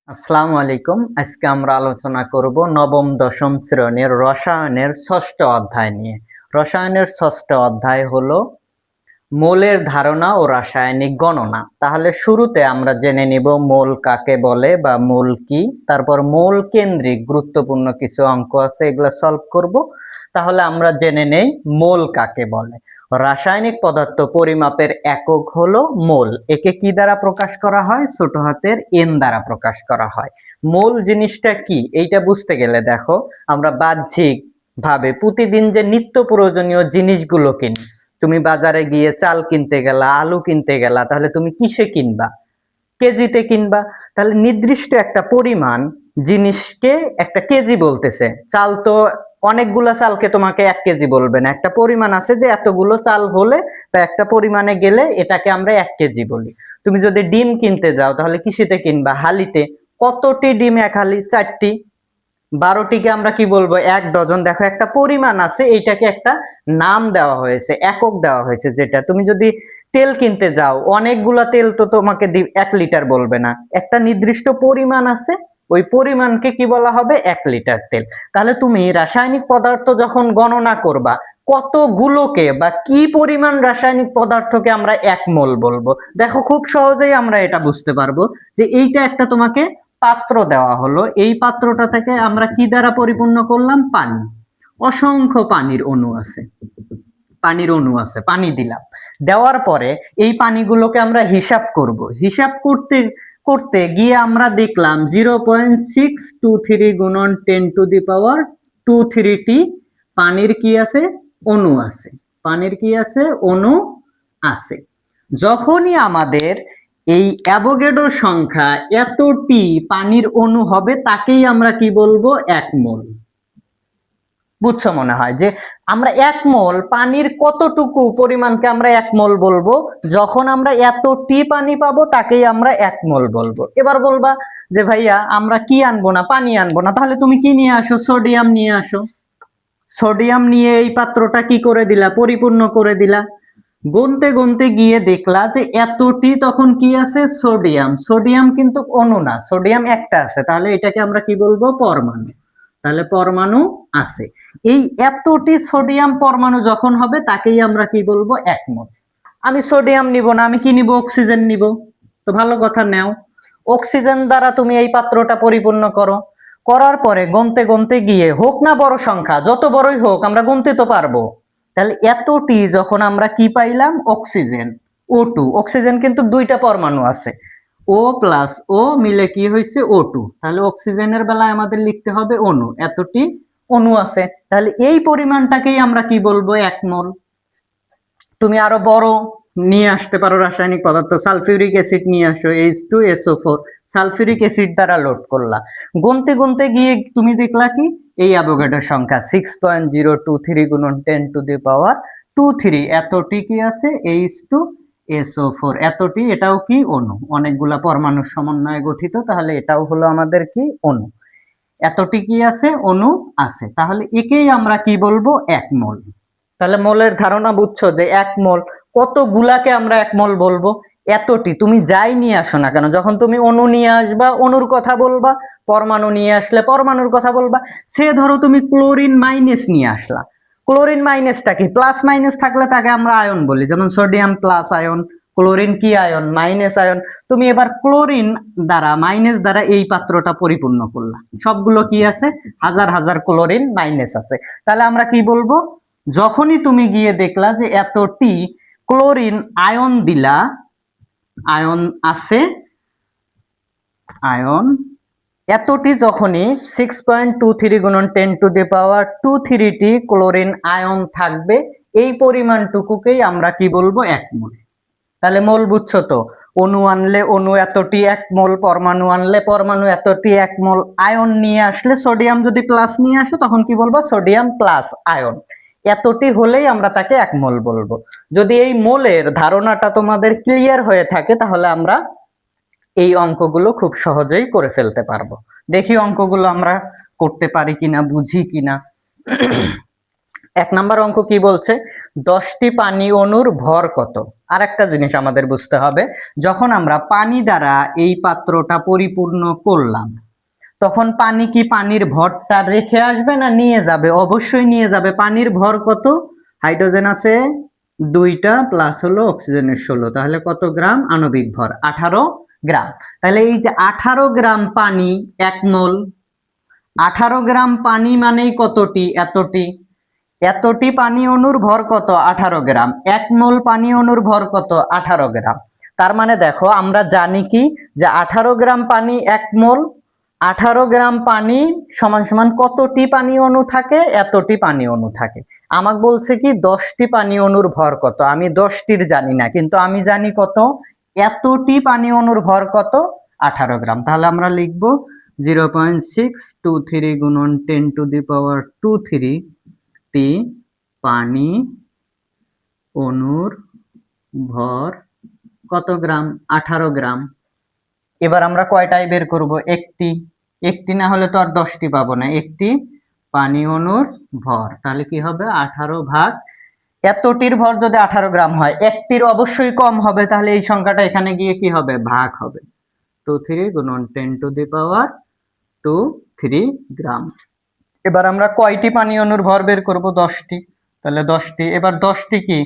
আসসালামু আলাইকুম। আজকে আমরা আলোচনা করব নবম দশম শ্রেণীর রসায়নের ষষ্ঠ অধ্যায় নিয়ে। রসায়নের ষষ্ঠ অধ্যায় হলো মোলের ধারণা ও রাসায়নিক গণনা। তাহলে শুরুতে আমরা জেনে নিব মোল কাকে বলে বা মোল কি, তারপর মোল কেন্দ্রিক গুরুত্বপূর্ণ কিছু অঙ্ক আছে, এগুলো সলভ করব। তাহলে আমরা জেনে নেই মোল কাকে বলে। রাসায়নিক পদার্থ পরিমাপের একক হলো মোল। একে কি দ্বারা প্রকাশ করা হয়? ছোট হাতের এন দ্বারা প্রকাশ করা হয়। মোল জিনিসটা কি এইটা বুঝতে গেলে দেখো, আমরা বাহ্যিক ভাবে প্রতিদিন যে নিত্য প্রয়োজনীয় জিনিসগুলো কিনি, তুমি বাজারে গিয়ে চাল কিনতে গেলা, আলু কিনতে গেলা, তাহলে তুমি কিসে কিনবা? কেজিতে কিনবা। তাহলে নির্দিষ্ট একটা পরিমাণ জিনিসকে একটা কেজি বলতেছে। চাল তো অনেকগুলা চালকে তোমাকে 1 কেজি বলবে না, একটা পরিমাণ আছে যে এতগুলো চাল হলে বা একটা পরিমাণে গেলে এটাকে আমরা 1 কেজি বলি। তুমি যদি ডিম কিনতে যাও তাহলে কিসেতে কিনবা? হালিতে। কতটি ডিম এক হালি? 4টি। 12টিকে আমরা কি বলবো? 1 ডজন। দেখো একটা পরিমাণ আছে, এইটাকে একটা নাম দেওয়া হয়েছে, একক দেওয়া হয়েছে। যেটা তুমি যদি তেল কিনতে যাও, অনেকগুলা তেল তো তোমাকে 1 লিটার বলবে না, একটা নির্দিষ্ট পরিমাণ আছে, ওই পরিমাণকে কি বলা হবে? 1 লিটার তেল। তাহলে তুমি রাসায়নিক পদার্থ যখন গণনা করবা, কতগুলোকে বা কি পরিমাণ রাসায়নিক পদার্থকে আমরা 1 মোল বলবো। দেখো খুব সহজেই আমরা এটা বুঝতে পারবো যে এইটা একটা তোমাকে পাত্র দেওয়া হলো, এই পাত্রটা থেকে আমরা কি দ্বারা পরিপূর্ণ করলাম? পানি। অসংখ্য পানির অণু আছে, পানি দিলাম। দেওয়ার পরে এই পানিগুলোকে আমরা হিসাব করব। হিসাব করতে করতে গিয়ে আমরা দেখলাম 0.623 গুণন 10⁻²3 টি পানির কি আছে? অণু আছে। পানির কি আছে? অণু আছে। যখনই আমাদের এই অ্যাভোগাড্রো সংখ্যা এতটি পানির অণু হবে, তাকেই আমরা কি বলবো? 1 মোল। বুঝছো মনে হয় যে আমরা 1 মোল পানির কতটুকু পরিমাণকে আমরা 1 মোল বলবো? যখন আমরা এতটি পানি পাবো তাকেই আমরা 1 মোল বলবো। এবার বলবা যে ভাইয়া আমরা কি আনবো না? পানি আনবো না। তাহলে তুমি কি নিয়ে আসো? সোডিয়াম নিয়ে আসো। সোডিয়াম নিয়ে এই পাত্রটা কি করে দিলা? পরিপূর্ণ করে দিলা। গুনতে গুনতে গিয়ে দেখলা যে এতটি, তখন কি আছে? সোডিয়াম। সোডিয়াম কিন্তু অণু না, সোডিয়াম একটা আছে, তাহলে এটাকে আমরা কি বলবো? পরমাণু। তাহলে পরমাণু আছে। এই এতটি সোডিয়াম পরমাণু যখন হবে তাকেই আমরা কি বলবো? 1 মোল। আমি সোডিয়াম নিব না, আমি কি নিব? অক্সিজেন নিব। তো ভালো কথা, নাও। অক্সিজেন দ্বারা তুমি এই পাত্রটা পরিপূর্ণ করো। করার পরে গুনতে গুনতে গিয়ে, হোক না বড় সংখ্যা, যত বড়ই হোক আমরা গুনতে তো পারবো। তাহলে এতটি যখন আমরা কি পাইলাম? অক্সিজেন। O2। অক্সিজেন কিন্তু 2টা পরমাণু আছে, O প্লাস O মিলে কি হয়েছে? O2। তাহলে অক্সিজেনের বেলায় আমাদের লিখতে হবে অণু। এতটি অণু আছে, তাহলে এই পরিমাণটাকেই আমরা কি বলবো? 1 মোল। তুমি আরো বড় নিয়ে আসতে পারো রাসায়নিক পদার্থ, সালফিউরিক অ্যাসিড নিয়ে আসো, H2SO4। সালফিউরিক অ্যাসিড দ্বারা লোড করলা। গুনতে গুনতে গিয়ে তুমি দেখলা কি? এই অ্যাভোগাড্রো সংখ্যা 6.023 গুণন 10⁻²3। এতটি কি আছে? H2SO4। এতটি, এটাও কি? অণু। অনেকগুলা পরমাণুর সমন্বয়ে গঠিত, তাহলে এটাও হলো আমাদের কি? অণু। এতটি কি আছে? অণু আছে। তাহলে একেই আমরা কি বলবো? 1 মোল। তাহলে মোলের ধারণা বুঝছো যে 1 মোল কতগুলাকে আমরা 1 মোল বলবো? এতটি। তুমি যাই নিয়ে আসো না কেন, যখন তুমি অণু নিয়ে আসবা অণুর কথা বলবা, পরমাণু নিয়ে আসলে পরমাণুর কথা বলবা। সে ধরো তুমি ক্লোরিন মাইনাস নিয়ে আসলা, ক্লোরিন মাইনাসটা কি? প্লাস মাইনাস থাকলে তাকে আমরা আয়ন বলি, যেমন সোডিয়াম প্লাস আয়ন, ক্লোরিন কি আয়ন? Minus ion. তুমি এবার ক্লোরিন দ্বারা, মাইনাস দ্বারা এই পাত্রটা পরিপূর্ণ করলা। সবগুলো কি আছে? হাজার হাজার ক্লোরিন মাইনাস আছে। তাহলে আমরা কি বলবো? যখনই তুমি গিয়ে দেখলা যে এতটি ক্লোরিন আয়ন দিলা, আয়ন আছে, আয়ন এতটি যখনই 6.23 গুণন 10⁻²3 টি ক্লোরিন আয়ন থাকবে, এই পরিমাণটুকুকেই আমরা কি বলবো? 1 মোল। তাহলে মোল বুঝছো তো? অণু আনলে অণু এতটি 1 মোল, পরমাণু আনলে পরমাণু এতটি 1 মোল। আয়ন নিয়ে আসলে সোডিয়াম যদি প্লাস নিয়ে আসো তখন কি বলবো? Sodium plus ion. এতটি হলেই আমরা তাকে 1 মোল বলবো। যদি এই মোলের ধারণাটা তোমাদের ক্লিয়ার হয়ে থাকে তাহলে আমরা এই অঙ্কগুলো খুব সহজেই করে ফেলতে পারবো। দেখি অঙ্কগুলো আমরা করতে পারি কিনা, বুঝি কিনা। 1 নাম্বার অঙ্ক কি বলছে? 10টি পানি অণুর ভর কত। আর একটা জিনিস আমাদের বুঝতে হবে, যখন আমরা পানি দ্বারা এই পাত্রটা পরিপূর্ণ করলাম, তখন পানি কি পানির ভরটা রেখে আসবে না নিয়ে যাবে? অবশ্যই নিয়ে যাবে। পানির ভর কত? হাইড্রোজেন আছে 2টা প্লাস হলো অক্সিজেনের 16, তাহলে কত গ্রাম? আণবিক ভর 18 গ্রাম। তাহলে এই যে 18 গ্রাম পানি 1 মোল, 18 গ্রাম পানি মানেই কতটি? এতটি। এতটি পানি অণুর ভর কত? 18 গ্রাম। 1 মোল পানি অণুর ভর কত? 18 গ্রাম। তার মানে দেখো আমরা জানি কি যে 18 গ্রাম পানি 1 মোল, 18 গ্রাম পানি সমান সমান কতটি পানি অণু থাকে? এতটি পানি অণু থাকে। আমাকে বলছে কি 10টি পানি অণুর ভর কত। আমি 10টির জানি না, কিন্তু আমি জানি কত? এতটি পানি অণুর ভর কত? 18 গ্রাম। তাহলে আমরা লিখব 0.623 গুণন 10⁻²3 টি পানি অণুর ভর কত গ্রাম? 18 গ্রাম। এবার আমরা কয়টাই বের করব? একটি না হলে তো আর 10টি পাবো না। একটি পানি অণুর ভর, তাহলে কি হবে? 18 ভাগ এতটির ভর যদি 18 গ্রাম হয়, একটির অবশ্যই কম হবে, তাহলে এই সংখ্যাটা এখানে গিয়ে কি হবে? ভাগ হবে। 23 গুণন 10⁻²3 গ্রাম। এবার আমরা কয়টি পানি অণুর ভর বের করব? 10টি। তাহলে 10টি। এবার 10টি কি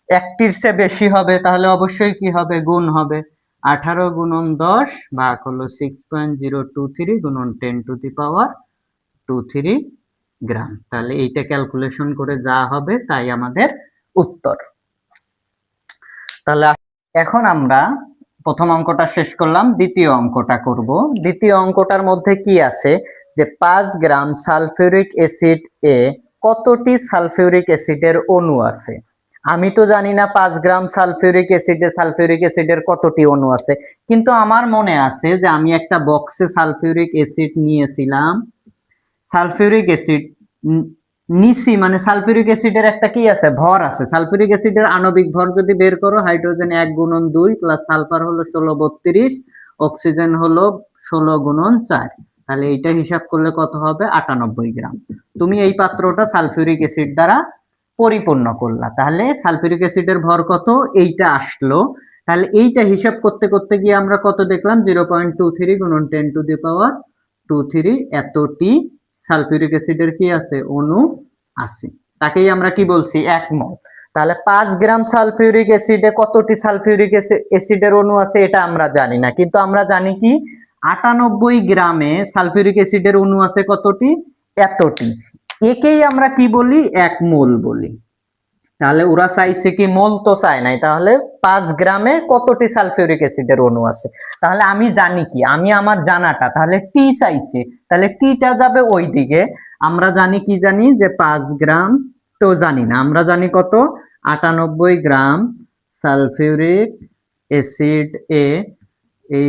একটির চেয়ে বেশি হবে, তাহলে অবশ্যই কি হবে? গুণ হবে। 18 গুণন 10 ভাগ হলো 6.023 গুণন 10⁻²3 গ্রাম। তাহলে এইটা ক্যালকুলেশন করে যা হবে তাই আমাদের উত্তর। তাহলে এখন আমরা প্রথম অঙ্কটা শেষ করলাম, দ্বিতীয় অঙ্কটা করব। দ্বিতীয় অঙ্কটার মধ্যে কি আছে যে 5 গ্রাম সালফিউরিক অ্যাসিড এ কতটি সালফিউরিক অ্যাসিডের অণু আছে। আমি তো জানি না 5 গ্রাম সালফিউরিক অ্যাসিডের কতটি অণু আছে, কিন্তু আমার মনে আছে যে আমি একটা বক্সে সালফিউরিক অ্যাসিড নিয়েছিলাম। সালফিউরিক অ্যাসিড নিছি মানে সালফিউরিক অ্যাসিডের একটা কি আছে? ভর আছে। সালফিউরিক অ্যাসিডের আণবিক ভর যদি বের করো, হাইড্রোজেন 1 গুণন 2 প্লাস সালফার হলো 1632, অক্সিজেন হলো 16 গুণন 4, তাহলে এইটা হিসাব করলে কত হবে? 98 গ্রাম। তুমি এই পাত্রটা সালফিউরিক অ্যাসিড দ্বারা পরিপূর্ণ করলা, তাহলে সালফিউরিক অ্যাসিডের ভর কত? এইটা আসলো। তাহলে এইটা হিসাব করতে করতে গিয়ে আমরা কত দেখলাম? 0.23 গুণন 10⁻²3 এতটি সালফিউরিক অ্যাসিডের কি আছে? অণু আছে। তাকেই আমরা কি বলছি? 1 মোল। তাহলে 5 গ্রাম সালফিউরিক অ্যাসিডে কতটি সালফিউরিক অ্যাসিডের অণু আছে এটা আমরা জানি না, কিন্তু আমরা জানি কি 98 গ্রামে সালফিউরিক অ্যাসিডের অণু আছে কতটি? এতটি। একেই আমরা কি বলি? 1 মোল বলি। তাহলে ওরা চাইছে কি? মোল তো চায় নাই, তাহলে 5 গ্রামে কতটি সালফিউরিক অ্যাসিডের অণু আছে। তাহলে আমি জানি কি? আমি আমার জানাটা, তাহলে টি চাইছে, তাহলে টিটা যাবে ওই দিকে। আমরা জানি কি? জানি যে 5 গ্রাম তো জানি না, আমরা জানি কত? 98 গ্রাম সালফিউরিক অ্যাসিড এ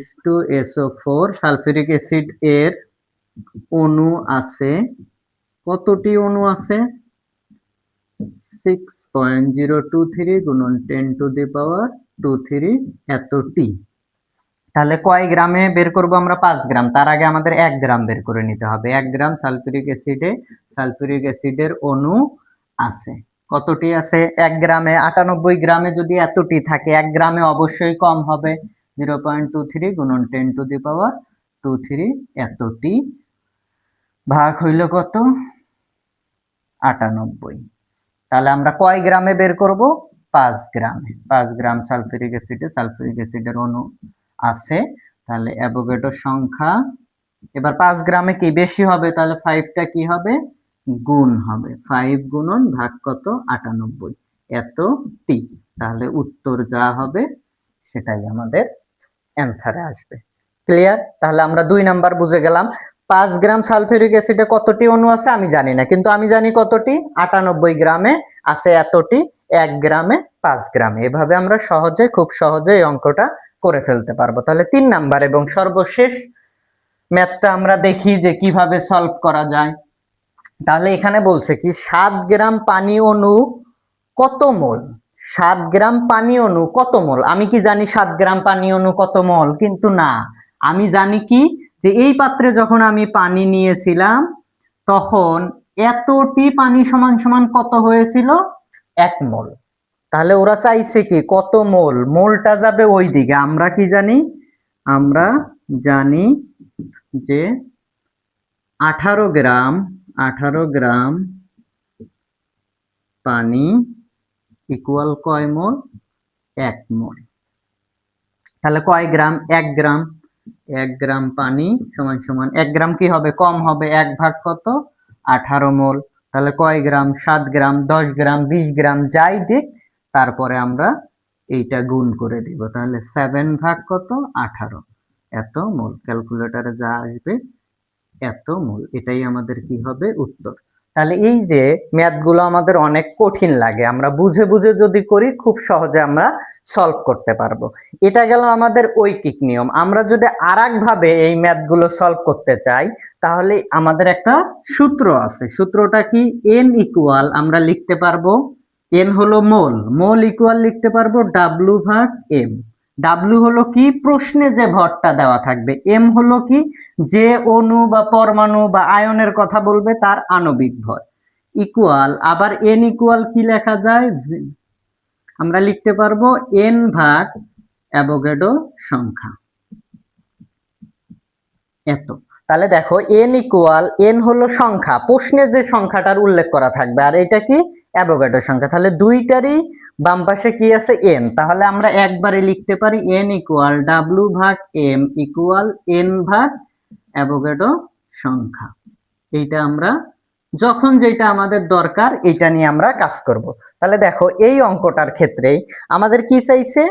H2SO4 সালফিউরিক অ্যাসিড এর অণু আছে। কতটি অণু আছে? 6.023 গুণন 10⁻²3 এতটি। তাহলে কয় গ্রামে বের করব আমরা? 5 গ্রাম। তার আগে আমাদের 1 গ্রাম বের করে নিতে হবে। 1 গ্রাম সালফিউরিক অ্যাসিডের অণু আছে। কতটি আছে? 1 গ্রামে। 98 গ্রামে যদি এতটি থাকে, 1 গ্রামে অবশ্যই কম হবে। 0.23 গুণন 10⁻²3 এতটি ভাগ হইল কত? 98। তাহলে আমরা কয় গ্রামে বের করব? 5 গ্রামে। 5 গ্রাম সালফিউরিক অ্যাসিডের অণু আছে। তাহলে অ্যাভোগাড্রো সংখ্যা, এবার 5 গ্রামে কি বেশি হবে, তাহলে 5টা কি হবে? গুণ হবে। 5 গুণন ভাগ কত? 98 এতটি। তাহলে উত্তর যা হবে সেটাই আমাদের অ্যানসারে আসবে। ক্লিয়ার? তাহলে আমরা 2 নাম্বার বুঝে গেলাম। 5 গ্রাম সালফিউরিক অ্যাসিডে কতটি অণু আছে আমি জানি না, কিন্তু আমি জানি কতটি? 98 গ্রামে আছে এতটি, 1 গ্রামে 5 গ্রামে। এভাবে আমরা খুব সহজে এই অঙ্কটা করে ফেলতে পারবো। তাহলে 3 নাম্বার এবং সর্বশেষ ম্যাথটা আমরা দেখি যে কিভাবে সলভ করা যায়। তাহলে এখানে বলছে কি 7 গ্রাম পানি অণু কত মোল? 7 গ্রাম পানি অণু কত মোল? আমি কি জানি 7 গ্রাম পানি অণু কত মোল? কিন্তু না, আমি জানি কি যে এই পাত্রে যখন আমি পানি নিয়েছিলাম তখন এতটি পানি সমান সমান কত হয়েছিল? 1 মোল। তাহলে ওরা চাইছে কি কত মোল, মোলটা যাবে ওই দিকে। আমরা কি জানি, আমরা জানি যে 18 গ্রাম, 18 গ্রাম পানি ইকুয়াল কয় মোল, 1 মোল। তাহলে কয় গ্রাম, 1 গ্রাম। 1 গ্রাম পানি সমান সমান 1 গ্রাম কি হবে, কম হবে, 1 ভাগ কত, 18 মোল। তাহলে কয় গ্রাম, 7 গ্রাম, 10 গ্রাম, 20 গ্রাম, যাই দিক, তারপরে আমরা এইটা গুণ করে দিব। তাহলে 7 ভাগ কত, 18, এত মোল। ক্যালকুলেটরে যা আসবে এত মোল, এটাই আমাদের কি হবে, উত্তর। তাহলে এই যে ম্যাথগুলো আমাদের অনেক কঠিন লাগে, আমরা বুঝে বুঝে যদি করি খুব সহজে আমরা সলভ করতে পারবো। এটা গেল আমাদের ঐকিক নিয়ম। আমরা যদি আরেকভাবে এই ম্যাথগুলো সলভ করতে চাই, তাহলে আমাদের একটা সূত্র আছে। সূত্রটা কি, এন ইকুয়াল আমরা লিখতে পারবো, এন হলো মোল, মোল ইকুয়াল লিখতে পারবো ডাব্লু ভাগ এম। ডাব্লু হলো কি, প্রশ্নে যে ভরটা দেওয়া থাকবে। এম হলো কি, যে অণু বা পরমাণু বা আয়নের কথা বলবে তার আণবিক ভর। ইকুয়াল, আবার এন ইকুয়াল কি লেখা যায়, আমরা লিখতে পারবো এন ভাগ অ্যাভোগাড্রো সংখ্যা, এত। তাহলে দেখো এন ইকুয়াল, এন হলো সংখ্যা, প্রশ্নে যে সংখ্যাটার উল্লেখ করা থাকবে, আর এটা কি, অ্যাভোগাড্রো সংখ্যা। তাহলে দুইটারই বাম পাশে কি আছে, এন। তাহলে আমরা একবারে লিখতে পারি এন ইকুয়াল ডাব্লু ভাগ এম ইকুয়াল এন ভাগ অ্যাভোগাড্রো সংখ্যা। এইটা আমরা যখন যেটা আমাদের দরকার এইটা নিয়ে আমরা কাজ করব। তাহলে দেখো এই অঙ্কটার ক্ষেত্রেই আমাদের কি চাইছে,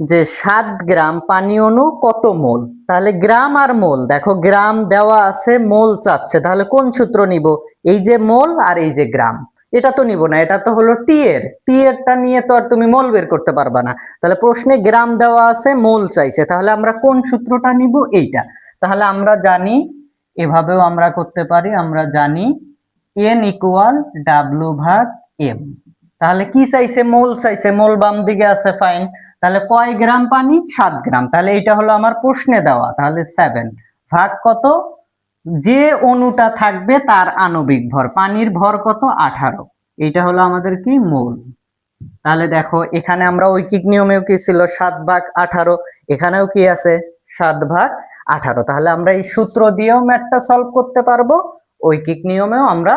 যে 7 গ্রাম পানি অণু কত মোল। তাহলে গ্রাম আর মোল, দেখো গ্রাম দেওয়া আছে, মোল চাচ্ছে, তাহলে কোন সূত্র নিব, এই যে মোল আর এই যে গ্রাম, এটা তো নিব না, এটা তো হলো টি এর, টি এরটা নিয়ে তো আর তুমি মোল বের করতে পারবা না। তাহলে প্রশ্নে গ্রাম দেওয়া আছে, মোল চাইছে, তাহলে আমরা কোন সূত্রটা নিব, এইটা। তাহলে আমরা জানি, এভাবেও আমরা করতে পারি, আমরা জানি এন ইকুয়াল ডাব্লু ভাগ এম। তাহলে কি চাইছে, মোল চাইছে, মোল বাম দিকে আছে, ফাইন। তাহলে কয় গ্রাম পানি, 7 গ্রাম। তাহলে এটা হলো আমার প্রশ্নে দেওয়া, তাহলে 7 ভাগ কত, যে অণুটা থাকবে তার আণবিক ভর, পানির ভর কত, 18, এইটা হলো আমাদের কি, মোল। তাহলে দেখো এখানে আমরা ঐকিক নিয়মেও কি ছিল, 7 ভাগ 18, এখানেও কি আছে, 7 ভাগ 18। তাহলে আমরা এই সূত্র দিয়েও ম্যাথটা সলভ করতে পারবো, ঐকিক নিয়মেও আমরা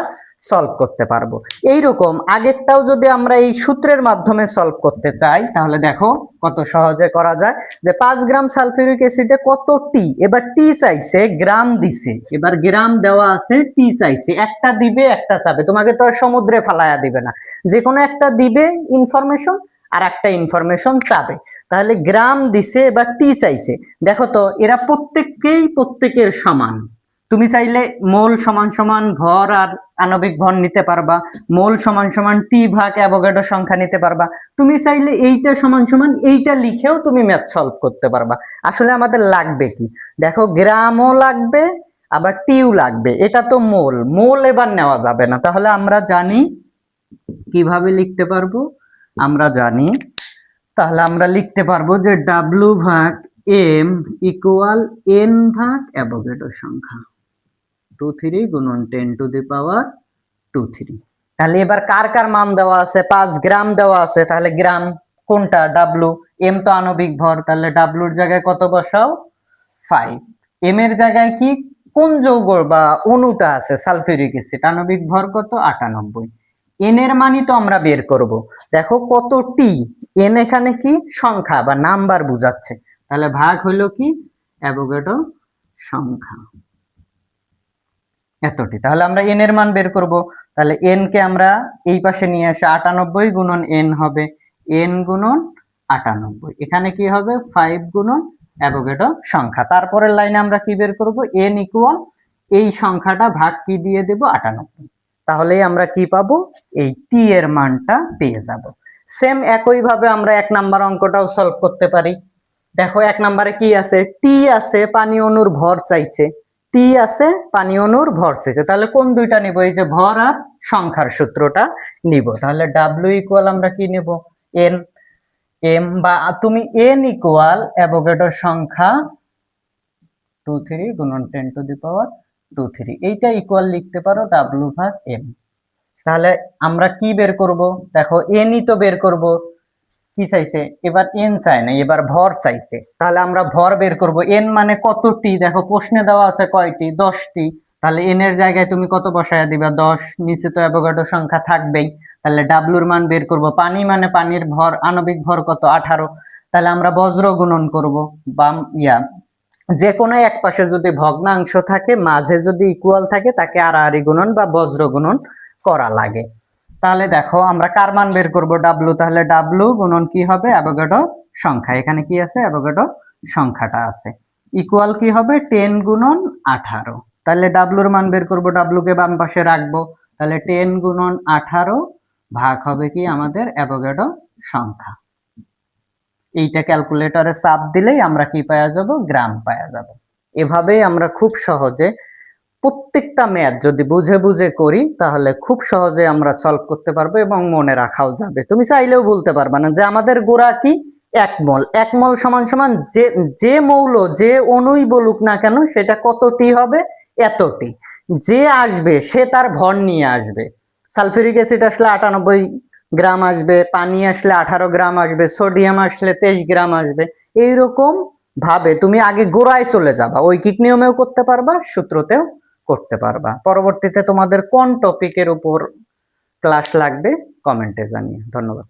সলভ করতে পারবো। এইরকম আগেরটাও যদি আমরা এই সূত্রের মাধ্যমে সলভ করতে চাই, তাহলে দেখো কত সহজে করা যায়। যে 5 গ্রাম সালফিউরিক অ্যাসিডে কত টি, এবার টি চাইছে, গ্রাম দিছে, এবার গ্রাম দেওয়া আছে, টি চাইছে, একটা দিবে একটা চাবে, তোমাকে তো আর সমুদ্রে ফালায়া দিবে না, যে কোনো একটা দিবে ইনফরমেশন আর একটা ইনফরমেশন চাবে। তাহলে গ্রাম দিছে, এবার টি চাইছে। দেখো তো এরা প্রত্যেকের সমান। তুমি চাইলে মোল সমান সমান ভর আর আণবিক ভর নিতে পারবা, মোল সমান সমান টি ভাগ অ্যাভোগাড্রো সংখ্যা নিতে পারবা, তুমি চাইলে এইটা সমান সমান এইটা লিখেও তুমি ম্যাথ সলভ করতে পারবা। আসলে আমাদের লাগবে কি, দেখো গ্রামও লাগবে আবার টিও লাগবে, এটা তো মোল, মোল এবার নেওয়া যাবে না। তাহলে আমরা জানি কিভাবে লিখতে পারবো, আমরা জানি, তাহলে আমরা লিখতে পারবো যে ডাব্লু ভাগ এম ইকুয়াল এন ভাগ অ্যাভোগাড্রো সংখ্যা, 23 গুণন 10 টু দি পাওয়ার 23। তাহলে এবার কার কার মান দেওয়া আছে, 5 গ্রাম দেওয়া আছে, তাহলে গ্রাম কোনটা, ডাব্লু, এম তো আণবিক ভর, তাহলে ডাব্লুর জায়গায় কত বসাও, 5। এম এর জায়গায় কি, কোন যৌগ বা অণুটা আছে, সালফিউরিক অ্যাসিড, আণবিক ভর কত, 98। এন এর মানই তো আমরা বের করব, দেখো কত টি, এন এখানে কি সংখ্যা বা নাম্বার বুঝাচ্ছে, তাহলে ভাগ হলো কি অ্যাভোগাড্রো সংখ্যা, এতটি। তাহলে আমরা এন এর মান বের করব, তাহলে এন কে আমরা এই পাশে নিয়ে আসে, 98 গুণন এন হবে এন গুণন 98, এখানে কি হবে 5 গুণন অ্যাভোগাড্রো সংখ্যা। তারপরের লাইনে আমরা কি বের করব, এন ইকুয়াল এই সংখ্যাটা ভাগ কি দিয়ে দেব, 98। তাহলেই আমরা কি পাবো, এই টি এর মানটা পেয়ে যাব। সেম একই ভাবে আমরা 1 নাম্বার অঙ্কটাও সলভ করতে পারি। দেখো 1 নম্বরে কি আছে, টি আছে, পানি অণুর ভর চাইছে, টি আছে, পানি অণুর ভর চাইছে, তাহলে কোন দুইটা নিব, এই যে ভর আর সংখ্যার সূত্রটা নিব। তাহলে ডাব্লিউ ইকুয়াল আমরা কি নেব, এন, এম বা তুমি এন ইকুয়াল অ্যাভোগাড্রো সংখ্যা 23 গুণন 10 টু দি পাওয়ার 23, এইটা ইকুয়াল লিখতে পারো ডাব্লিউ ভাগ এম। তাহলে আমরা কি বের করব? দেখো এনই তো বের করব, কি চাইছে এবার? এন চাই না, এবার ভর চাইছে। তাহলে আমরা ভর বের করব। এন মানে কতটি? দেখো প্রশ্নে দেওয়া আছে কয়টি? 10টি। তাহলে এন এর জায়গায় তুমি কত বসায় দিবা? 10। নিচে তো অ্যাভোগাড্রো সংখ্যা থাকবেই। তাহলে ডাব্লুর মান বের করব। পানি মানে পানির ভর, আণবিক ভর কত? 18। তাহলে আমরা বজ্র গুণন করব। বাম যে কোনো এক পাশে যদি ভগ্নাংশ থাকে, মাঝে যদি ইকুয়াল থাকে, তাকে আড়াআড়ি গুণন বা বজ্র গুণন করা লাগে। তাহলে দেখো আমরা কার মান বের করব? ডাব্লু। তাহলে ডাব্লু গুণন কি হবে? অ্যাভোগাড্রো সংখ্যা। এখানে কি আছে? অ্যাভোগাড্রো সংখ্যাটা আছে। ইকুয়াল কি হবে? 10 গুণন 18। তাহলে ডাব্লুর মান বের করব। ডাব্লুকে বাম পাশে রাখবো। তাহলে 10 গুণন 18 ভাগ হবে কি আমাদের? অ্যাভোগাড্রো সংখ্যা। এইটা ক্যালকুলেটরে চাপ দিলেই আমরা কি পাওয়া যাব? গ্রাম পাওয়া যাব। এভাবেই আমরা খুব সহজে প্রত্যেকটা ম্যাথ যদি বুঝে বুঝে করি তাহলে খুব সহজে আমরা সলভ করতে পারবো এবং মনে রাখাও যাবে। তুমি চাইলেও বলতে পারবে না যে আমাদের গোড়া কি? 1 মোল। 1 মোল সমান সমান যে মৌল, যে অণুই বলুক না কেন, সেটা কতটি হবে? এতটি। যে আসবে সে তার ভর নিয়ে আসবে। সালফিউরিক অ্যাসিড আসলে 98 গ্রাম আসবে, পানি আসলে 18 গ্রাম আসবে, সোডিয়াম আসলে 23 গ্রাম আসবে। এইরকম ভাবে তুমি আগে গোড়ায় চলে যাবা। ঐকিক নিয়মেও করতে পারবা, সূত্রতেও করতে পারবা। পরবর্তীতে তোমাদের কোন টপিকের উপর ক্লাস লাগবে কমেন্টে জানিয়ে। ধন্যবাদ।